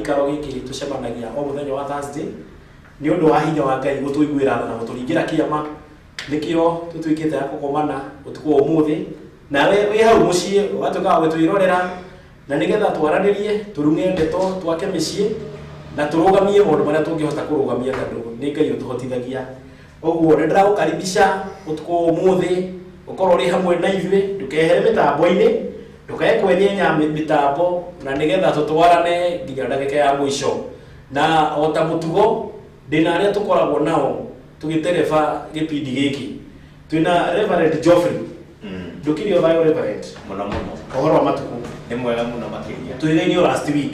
Ikaro giki tucemanagia o muthenya wa Thursday ni undu wa hinya wa Ngai gutuiguira na guturingira kiama nikio tutuikite akukomana utuko umuthi nawe wi hau mucii watuka gwitwirorera na nigetha twaranirie turunge ndeto twake micii na turugamie maundu maria tungihota kurugamia tondu ni Ngai utuhotithagia oguo ni ndiragukaribisha utuko umuthi ukorwo ri hamwe na ithuĩ ndukehere mitambo-ini ndukekwenye nyama mitambo na nigetha tutwarane nginya ndagika ya mwisho na ota mutugo ndina aria tukoragwo nao tugitereba gipindi giki twina Reverend Geoffrey ndukirio thayo Reverend muno ohoro wa matuku ni mwega muno makiria twithainio last week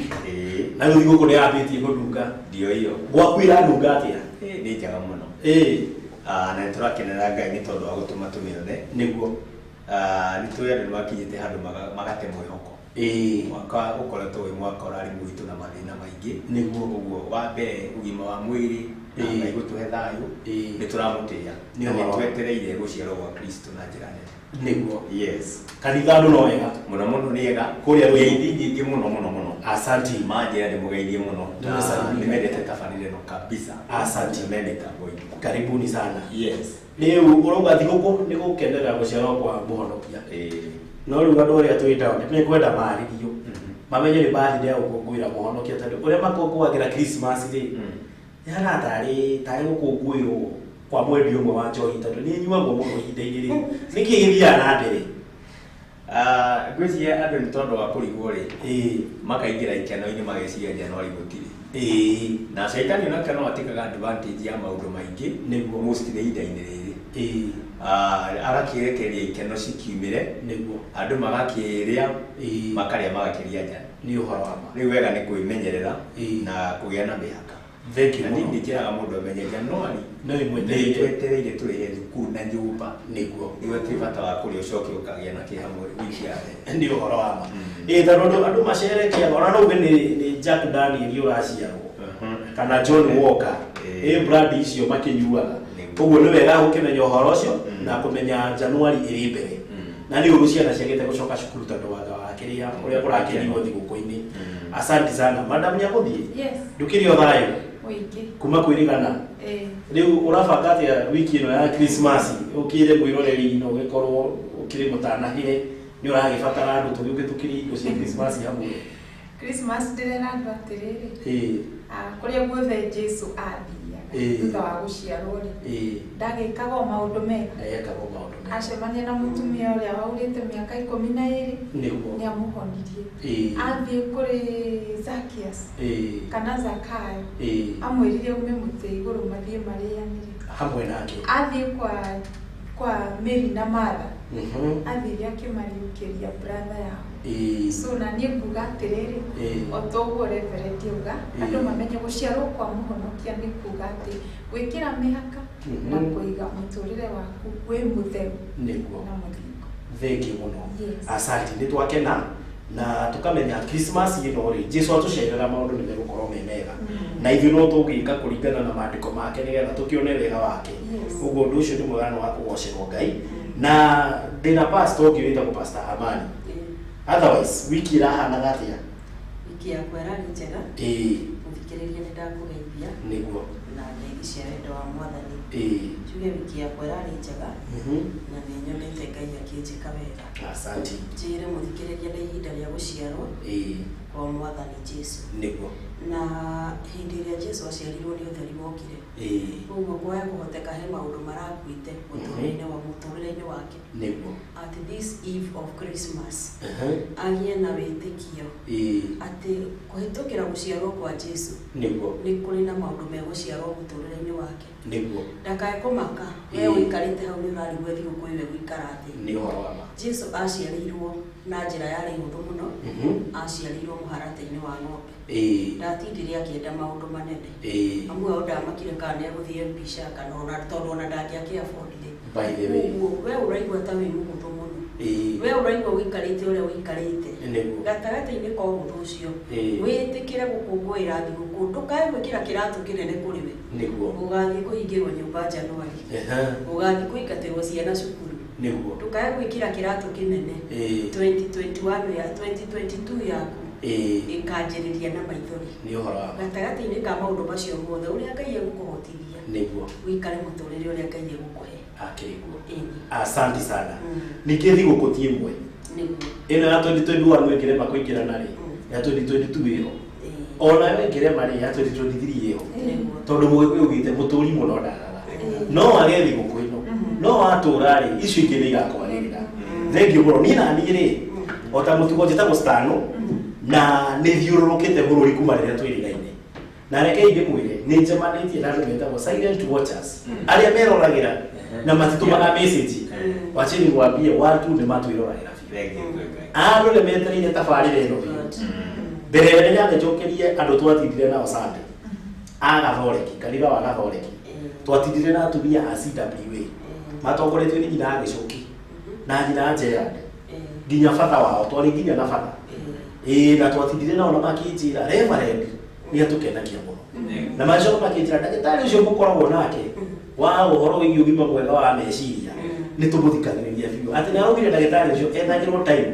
na guthi guku ni ambitie gudunga ndio hiyo gwakwira ndunga atia ni njaga muno na turakenera Ngai ni tondu wa gutuma tumione niguo ni tuyane makinyite handu magate mwihoko mwaka ukoretwo wi mwaka urari mwitu na mathina maingi niguo uguo wa mbere ugima wa mwiri Ngai gutuhe thayu ni turamutia ni twetereire guciarwo gwa Kristo na njira nene niguo yes kanitha ndu no wega muno ni ega kuria rweithi nyingi muno asanti manjira ni mugeithie muno ni mendete tafanire no kabisa asanti mendete boy karibuni sana yes riu urauga thiguku ni gukenera guciarwo kwa muhonokia no riu andu aria twita ni kwenda maririo mamenye ni birthday ya gukungwira muhonokia tondu uria makungwagira Christmas ri yana tari gukungwirwo kwa mwendi umwe wa njohi tondu ni nyuagwo muno ihinda-ini ri niki githia na mbere gwiciria andu ni tondu wa kurigwo ri makaingira ikeno-ini mageciria Januari gutiri na shaitani onake no atikaga advantage ya maundu maingi niguo mostly ihinda-ini riri agakirekeria ikeno cikiumire niguo andu magakiria makaria magakiria njara ni uhoro wa ma riu wega ni kwimenyerera na kugia na mihaka theki ni ndikiraga mundu amenye Januari no imwetereire twetereire turihe thukuru na nyumba niguo niwe twibata wa kuria ucoke ukagia na kihamwe wiki yare ni uhoro wa ma tondu andu macerekia ona no ni Jack Daniel uraciarwo kana John Walker brand icio makinyuaga uguo ni wega gukimenya uhoro ucio na kumenya Januari iri mbere na ni uru ciana ciagite gucoka cukuru tondu wa kiria uria kurakiriwo thiguku-ini asante sana madam nyakuthie ndukirio thayo wiki kuma kwirigana riu urabanga atia wiki ino ya Christmas ukire mwiroreri no gikorwo ukire mutanahire ni uragibatara andu tugiukitukiri indo cia Christmas hamwe Christmas ndirena andu atiriri kuria guothe Jesu athia thutha wa guciarwo ri ndagikaga maundu mega acemania na mutumia uria waurite miaka 12 niguo ni amuhonirie athie kuri Zacchaeus kana Zakayo amwirire ume muti iguru mathie marianire hamwe nake athie kwa Mary na Martha athire akimariukiria brother yao so na ni nguga atiriri otoguo Reverend uga andu mamenye guciarwo kwa muhonokia ni kuga ati gwikira mihaka na kuiga muturire waku wi mutheru niguo na muthingo theki muno asante ni twakena na tukamenya Christmas ino ri Jesu atucerera maundu ni megukorwo me mega na ithu no tugika kuringana na maandiko make nigetha tukione wega wake uguo ndu ucio ni mwega wa kugocerwo Ngai na ndina pastor ngiwita ku Pastor Amani otherwise wiki irahana gatia wiki ya kwerari njega uthikiririe ni ndakugeithia niguo na ndeithia cia wendo wa mwathani tuge wiki ya kwerari njega na ni nyonete Ngai akinjika wega asante njire muthikiririe ni ihinda ria guciarwo kwa mwathani Jesu niguo na hindi ria Jesu aciarirwo ni utheri wokire uguo kwaya kuhoteka he maundu marakuite muturire-ini wake niguo at this eve of Christmas agie na witikio ati kuhitukira guciarwo kwa Jesu niguo ni kuri na maundu me guciarwo muturire-ini wake niguo ndakae kumaka we wikarite hau ni urarigwo thiguku iwe gwikara thi ni uhoro wa ma Jesu aciarirwo na njira yari huthu muno aciarirwo muharate-ini wa ng'ombe ndatindire akienda maundu manene amwe ndamakire kana eguthie mbica kana ona tondu ona ndangiakia bondire by the way we uraigua ta wi muhuthu muno we uraigua wikarite uria wikarite gatagati-ini ka uhuthu ucio witikire gukungwira thiguku ndukae gwikira kiratu kinene kuri we niguo ugathie kuhingirwo nyumba Januari ugathie kuingatirwo ciana cukuru niguo ndukae gwikira kiratu kinene 2021 ya 2022 yaku ikanjĩrĩria na maithori nĩ ũhoro wa gatagatĩ-inĩ ka maũndũ macio mothe ũrĩa Ngai egũkũhotithia nĩguo wĩikare mũtũrĩre ũrĩa Ngai egũkũhe akĩiguo ĩni asante sana ningĩ thigũkũ ti ĩmwe nĩguo ĩno ya 2021 wĩkĩrema kũingĩrana rĩ ya 2022 ĩyo ona wĩkĩrema rĩ ya 2023 ĩyo tondũ mũgĩkũyũ ugĩte mũtũri mũno ndagaga no wage thigũkũ ĩno no watũra rĩ icio ingĩ nĩ igakwanĩrĩra thengiũ mũno niĩ na niĩ rĩ o ta mũtugo njĩtagwo Stano na nĩ thiũrũrũkĩte bũrũri kuma rĩrĩa twĩrĩgaine na reke ndĩmwĩre nĩ njemanĩtie na andũ metagwo silent watchers arĩa meroragĩra na matitũmaga message wacheni gwambie watu nĩ matwĩroragĩra andũ nĩ metereire tabarĩra ĩno mbere rĩrĩa nyanjokerie andũ twatindire nao Sunday agathoreki kanitha wa gathoreki twatindire na atumia a CWA matongoretio nĩ nyina Gĩcũki na nyina Gerard nginya bata wao twarĩ nginya na bata na twatindire nao na makĩnjĩra Reverend nĩ atũkenagia mũno na macoka makĩnjĩra ndagĩtarĩ ũcio mũkoragwo nake wa ũhoro wĩgiĩ ũgima mwega wa meciria nĩ tũmũthikagĩrĩria biũ atĩ nĩ araugire ndagĩtarĩ ũcio ethagĩrwo time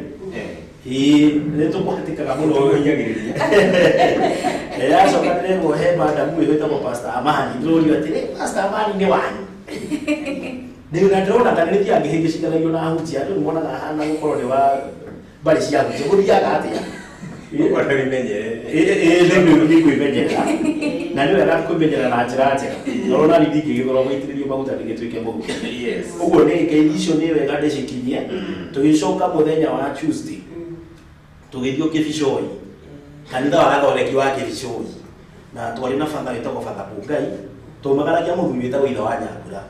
nĩ tũkũhatĩkaga mũno ũhinyagĩrĩria yacoka nĩrĩgwo he madamu ĩgwĩtagwo Pastor Amani ndĩrorio atĩrĩ Pastor Amani nĩ wanyu nĩna ndĩrona ta nĩ angĩhĩngĩcikanagio na ahunjia andũ nĩmonaga hana gũkorwo nĩ wa mbarĩ cia ahunjia gũthiaga atĩa nĩ kwĩmenyerera na nĩ wega kwĩmenyerera na njĩra njega no na ningĩ gĩthoro gũitĩrĩrio maguta nĩgĩtuĩke mũhuko ũguo nĩ ngeithi icio nĩ wega ndĩcikinyie tũgĩcoka mũthenya wa Tuesday tũgĩthiĩ Kĩbicoi kanitha wa gathoreki wa Kĩbicoi na twarĩ na bata wĩtagwo Bata Mũngai tũmagaragia mũthuri wĩtagwo ithe wa Nyambura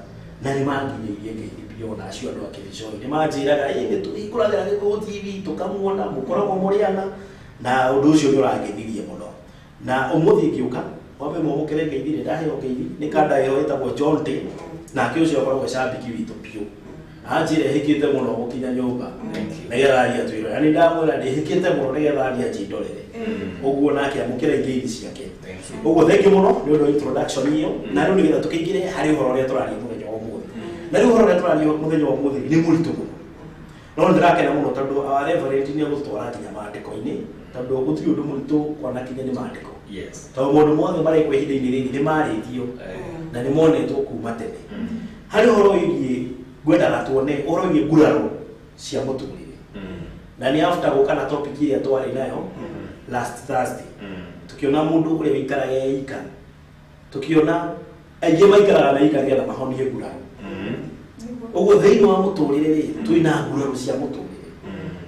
na nĩ manginyĩirie ngeithi biũ na acio andũ a Kĩbicoi nĩ manjĩraga nĩ tũikũragĩra Gĩkũyũ TV tũkamuona mũkoragwo mũrĩana na ũndũ ũcio nĩ ũrangenirie mũno na ũmũthĩ ngĩũka wambe mwamũkĩre ngeithi nĩ ndaheo ngeithi nĩ kanda ĩyo ĩtagwo John T nake ũcio akoragwo cambiki witũ biũ anjĩra hĩkĩte mũno gũkinya nyũmba nĩgetha aria twĩrwo na nĩ ndamwĩra ndĩhĩkĩte mũno nĩgetha aria njindorere ũguo nake amũkĩra ngeithi ciake ũguo thengiũ mũno nĩ ũndũ wa introduction ĩyo na rĩu nĩgetha tũkĩingĩre harĩ ũhoro ũrĩa tũraria mũthenya wa ũmũthĩ na rĩu ũhoro ũrĩa tũraria mũthenya wa ũmũthĩ nĩ mũritũ mũno no ndĩrakena mũno tondũ our reverend nĩ egũtwara nginya maandĩko-inĩ tondũ gũtirĩ ũndũ mũritũ kwana kinya nĩ maandĩko tondũ maũndũ mothe marĩ kwa ihinda-inĩ rĩrĩ nĩ marĩtio na nĩ monetwo kuma tene harĩ ũhoro wĩgiĩ ngwendaga tuone ũhoro wĩgiĩ nguraro cia mũtũrĩre na nĩ after gũka na topic ĩrĩa twarĩ nayo last Thursday tukiona mũndũ ũrĩa wĩikaraga eika tukiona aingĩ maikaraga meika nĩgetha mahonie nguraro ũguo thĩinĩ wa mũtũrĩre rĩ twĩna nguraro cia mũtũrĩre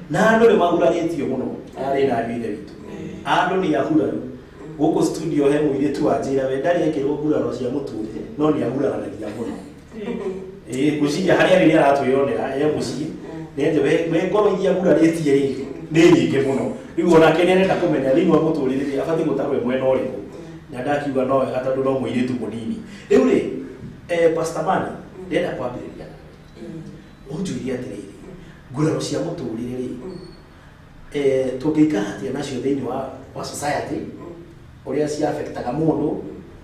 na andũ nĩ magurarĩtio mũno arĩ na andũ witũ andũ nĩ ahuraru gũkũ studio he mũirĩtu wanjĩra we ndarĩ ekĩrwo nguraro cia mũtũrĩre no nĩ aguraranagia mũno ngwĩciria harĩa rĩrĩa aratwĩyonera e mũciĩ nĩenje we ngoro iria agurarĩtie rĩ nĩ nyingĩ mũno rĩu onake nĩ arenda kũmenya thĩinĩ wa mũtũrĩre rĩ abatiĩ gũtarwo mwena ũrĩkũ na ndakiuga no wega tondũ no mũirĩtu mũnini rĩu rĩ Pastor Mani ndĩrenda kwambĩrĩria ũnjũirie atĩrĩrĩ nguraro cia mũtũrĩre rĩ tũngĩikara atĩa nacio thĩinĩ wa society ũrĩa cia affectaga mũndũ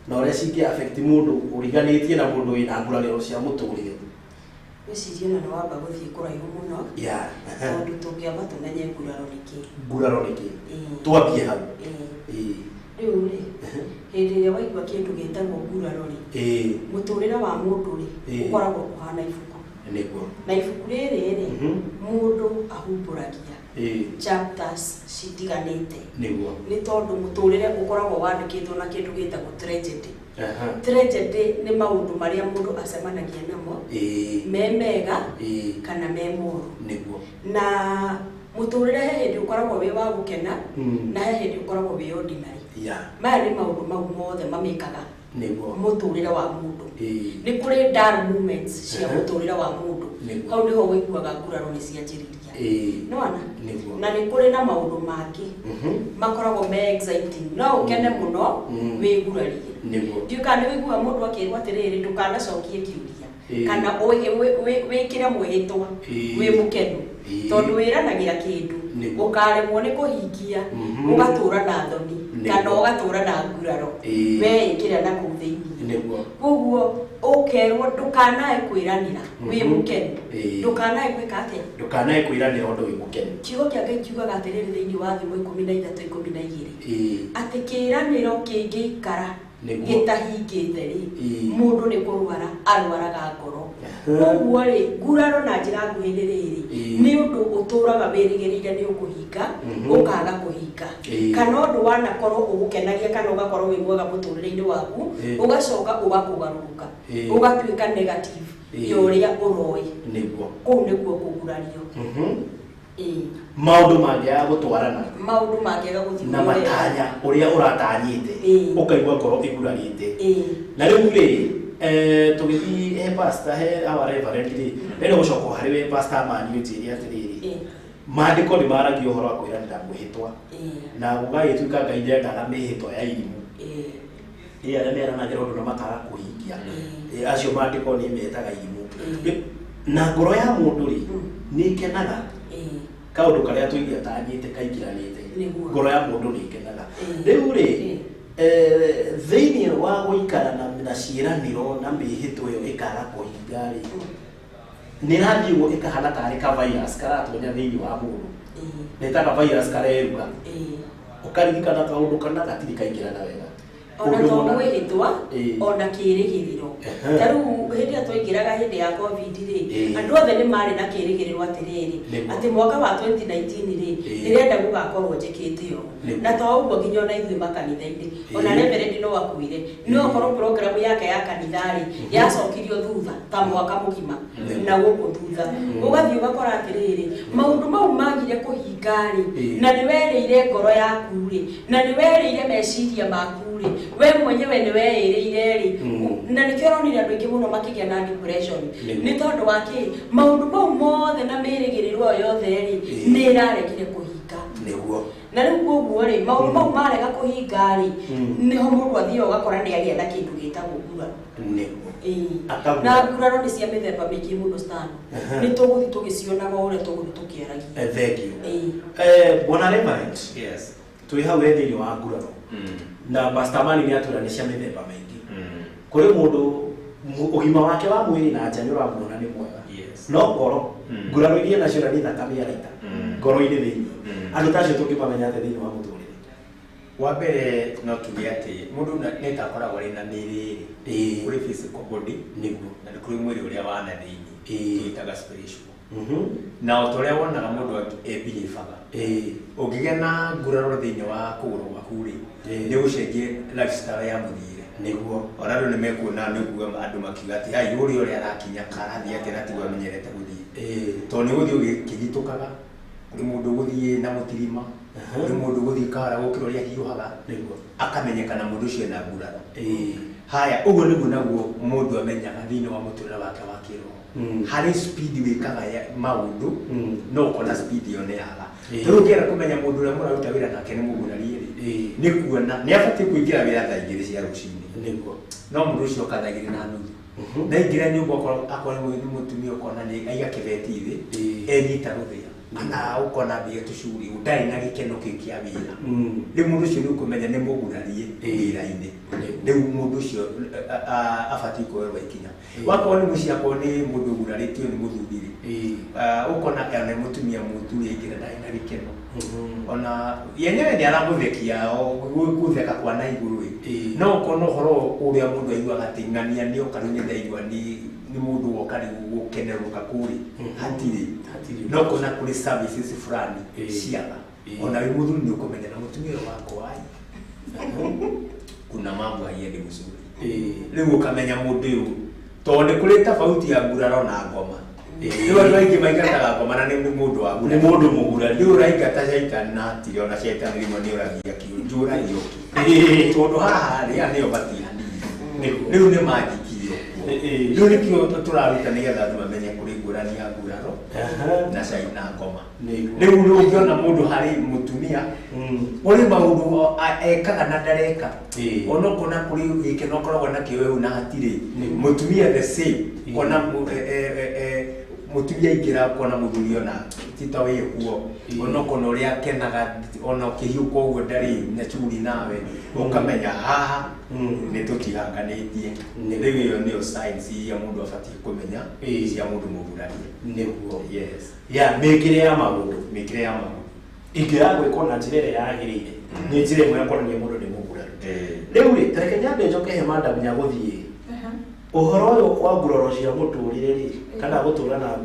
na ũrĩa cingĩ affect mũndũ ũriganĩtie na mũndũ wĩna nguraro cia mũtũrĩre wĩcirie na nĩ wamba gũthiĩ kũraihu mũno tondũ tũngĩamba tũmenye nguraro nĩ kĩ twambie hau rĩu rĩ hĩndĩ ĩrĩa waigua kĩndũ gĩtagwo nguraro rĩ mũtũrĩre wa mũndũ rĩ ũkoragwo kũhana ibuku na ibuku rĩrĩ rĩ mũndũ ahumbũragia chapters citiganĩte nĩ tondũ mũtũrĩre ũkoragwo wandĩkĩtwo na kĩndũ gĩtagwo tragedy tragedy nĩ maũndũ marĩa mũndũ acemanagia namo me mega kana me moru na mũtũrĩre he hĩndĩ ũkoragwo wĩ wa gũkena na he hĩndĩ ũkoragwo wĩ ordinary maya nĩ maũndũ mau mothe mamĩkaga mũtũrĩre wa mũndũ nĩ kũrĩ dull moments cia mũtũrĩre wa mũndũ hau nĩho wĩiguaga nguraro nĩ cianjĩrĩria nĩwana na nĩ kũrĩ na maũndũ mangĩ makoragwo me exciting no ũkene mũno wĩgurarie ndiũĩ kana nĩ wĩiguaga mũndũ akĩrwo atĩrĩrĩ ndũkanacokie kĩũria kana wĩkĩre mwĩhĩtwa wĩ mũkenu tondũ wĩranagĩra kĩndũ ukaremwo nĩ kũhingia ũgatũra na thoni kana ũgatũra na nguraro we kĩrĩa na kũu thĩinĩ koguo ũkerwo ndũkanae kwĩranĩra wĩ mũkenu ndũkanae gwĩka atĩa ndũkanae kwĩranĩra ũndũ wĩ mũkenu kiugo kĩa Ngai kiugaga atĩrĩrĩ thĩinĩ wa Thimo 13:12 atĩ kĩĩranĩro kĩngĩikara gĩtahingĩte rĩ mũndũ nĩ kũrwara arwaraga ngoro koguo rĩ nguraro na njĩra nguhĩ rĩrĩ nĩ ũndũ ũtũraga wĩrĩgĩrĩire nĩ ũkũhinga ũkaga kũhinga kana ũndũ wanakorwo ũgũkenagia kana ũgakorwo wĩ mwega mũtũrĩre-inĩ waku ũgacoka ũgakũgarũrũka ũgatuĩka negative ya ũrĩa ũroĩ kũu nĩguo kũgurario maũndũ mangĩaga gũtwarana gũthiĩ na matanya ũrĩa ũratanyĩte ũkaigua ngoro ĩgurarĩte na rĩu rĩ tũgĩthiĩ pastor our reverend rĩ rĩrĩa gũcoka harĩ we pastor Mani ũnjĩre atĩrĩrĩ maandĩko nĩ maragia ũhoro wa kwĩranĩra mwĩhĩtwa na gũgagĩtuĩka Ngai ndendaga mĩhĩtwa ya irimũ arĩa meranagĩra ũndũ na makaga kũhingia acio maandĩko nĩ metaga irimũ na ngoro ya mũndũ rĩ nĩ ikenaga kaũndũ karĩa tũigua tanyĩte kaingĩranĩte ngoro ya mũndũ nĩ ikenaga rĩu rĩ thĩinĩ wa gũikara na ciĩranĩro na mĩhĩtwa ĩyo ĩkaga kũhinga rĩ nĩ rathiĩ ũguo ĩkahana tarĩ ka virus karatonya thĩinĩ wa mũndũ nĩtaga virus kareruga ũkaririkana kaũndũ kana gatirĩ kaingĩrana wega ona to mwĩhĩtwa ona kĩĩrĩgĩrĩro tarĩu hĩndĩ ĩrĩa twaingĩraga hĩndĩ ya covid rĩ andũ othe nĩ marĩ na kĩĩrĩgĩrĩro atĩrĩrĩ atĩ mwaka wa 2019 rĩ ndĩrenda gũgakorwo njĩkĩte ũũ na to ũguo nginya ona ithuĩ makanitha-inĩ ona reverend no akuire no okorwo program yake ya kanitha rĩ yacokirio thutha ta mwaka mũgima na gũkũ thutha ũgathiĩ ũgakora atĩrĩrĩ maũndũ mau magire kũhinga rĩ na nĩ werĩire ngoro yaku rĩ na nĩ werĩire meciria maku rĩ we mwenyewe nĩ weĩrĩire rĩ na nĩkĩo ũronire andũ aingĩ mũno makĩgĩa na depression nĩ tondũ wa kĩ maũndũ mau mothe na mĩrĩgĩrĩro yothe rĩ nĩ ĩraregire kũhinga na rĩu koguo rĩ maũndũ mau marega kũhinga rĩ nĩho mũndũ athiaga ũgakora nĩ agĩa na kĩndũ gĩtagwo nguraro na nguraro nĩ cia mĩthemba mĩingĩ mũno Stan nĩ tũgũthiĩ tũgĩcionaga ũrĩa tũgũthiĩ tũkĩaragia thank you Bwana Reverend twĩ hau thĩinĩ wa nguraro na Pastor Mani nĩ atũra nĩ cia mĩthemba mĩingĩ kũrĩ mũndũ ũgima wake wa mwĩrĩ na nja nĩ ũramuona nĩ mwega no ngoro nguraro iria nacio nĩ thakame araita ngoro-inĩ thĩinĩ andũ ta acio tũngĩmamenya atĩ thĩinĩ wa mũtũrĩre wa mbere no tuge atĩ mũndũ nĩ takoragwo arĩ na mĩĩrĩ kũrĩ physical body nĩguo na nĩ kũrĩ mwĩrĩ ũrĩa wa na thĩinĩ twĩtaga spiritual na o torĩa wonaga mũndũ ebihĩbaga ũngĩgĩa na nguraro thĩinĩ wa kũgũrũ gwaku rĩ nĩ gũcenjia lifestyle ya mũthiĩre nĩguo ona andũ nĩ mekuona nĩguo andũ makiuga atĩ ai ũrĩa ũrĩa arakinya karathiĩ atĩ na tigwa amenyerete gũthiĩ tondũ nĩ gũthiĩ ũgĩkĩgitũkaga kũrĩ mũndũ gũthiĩ na mũtirima kũrĩ mũndũ gũthiĩ kahora gũkĩra ũrĩa hiũhaga nĩguo akamenyekana mũndũ ũcio na nguraro haya ũguo nĩguo naguo mũndũ amenyaga thĩinĩ wa mũtũrĩre wake wa kĩroho harĩ speed wĩkaga maũndũ no ũkona speed ĩyo nĩ yaga rĩu ũngĩenda kũmenya mũndũ ũrĩa mũraruta wĩra nake nĩ mũgurarie rĩ nĩ kuona nĩ abatiĩ kũingĩra wĩra thaa igĩrĩ cia rũcinĩ nĩguo no mũndũ ũcio okathagĩrĩ na nuthu na ingĩra nyũmba akorwo nĩ mũtumia ũkona nĩ aiga kĩbeti thĩ enyita rũthĩa kana ũkona mbia tũcuri ũtarĩ na gĩkeno kĩu kĩa wĩra rĩu mũndũ ũcio nĩ ũkũmenya nĩ mũgurarie wĩra-inĩ rĩu mũndũ ũcio abatiĩ kuoerwo ikinya wakorwo nĩ mũciĩ akorwo nĩ mũndũ ũgurarĩtio nĩ mũthuri ũkona nĩ mũtumia mũthuri aingĩra ndarĩ na gĩkeno ona yenyewe nĩ aramũthekia gũtheka kwa na igũrũ no ũkona ũhoro ũrĩa mũndũ aiguaga atĩ ng'ania nĩ oka rĩu nĩ ndaigua nĩ mũndũ woka rĩu gũkenerũka kũrĩ hatirĩ no ũkona kũrĩ services fulani ciaga ona wĩ mũthuri nĩ ũkũmenya na mũtumia wako ai kuna mambo haiendi mzuri rĩu ũkamenya mũndũ ũyũ tondũ nĩ kũrĩ tofauti ya nguraro na ngoma rĩu andũ aingĩ maingataga ngoma na nĩ mũndũ wa nĩ mũndũ mũgurari rĩu ũraingata caitani na atiri ona caitani rĩmwe nĩ ũragia njũragio tondũ haha rĩ nĩyo batiĩ rĩu nĩ manjikire rĩu nĩkĩo tũraruta nĩgetha andũ mamenye kũrĩ ngũrani ya nguraro na cai na ngoma rĩu ũngĩona mũndũ harĩ mũtumia ũrĩ maũndũ ekaga na ndareka ona ũkona kũrĩ gĩkeno ũkoragwo nakĩo na hatirĩ mũtumia the same ona mutumia ingira kuona muthuri ona tita we huo ono kono ria kenaga ono kihiu koguo ndari na churi nawe ukamenya haha ni tutihanganitie ni riu ni science ya mundu afatie kumenya cia mundu mugurani niguo yes ya mekire ya maundu ingira gwiko na njira ya yagirire ni njira imwe ya kuonania mundu ni mugurani riu ri tareke nyambe njoke he madam nya guthie uhoro uyu wa nguroro cia muturire ri kana gutura na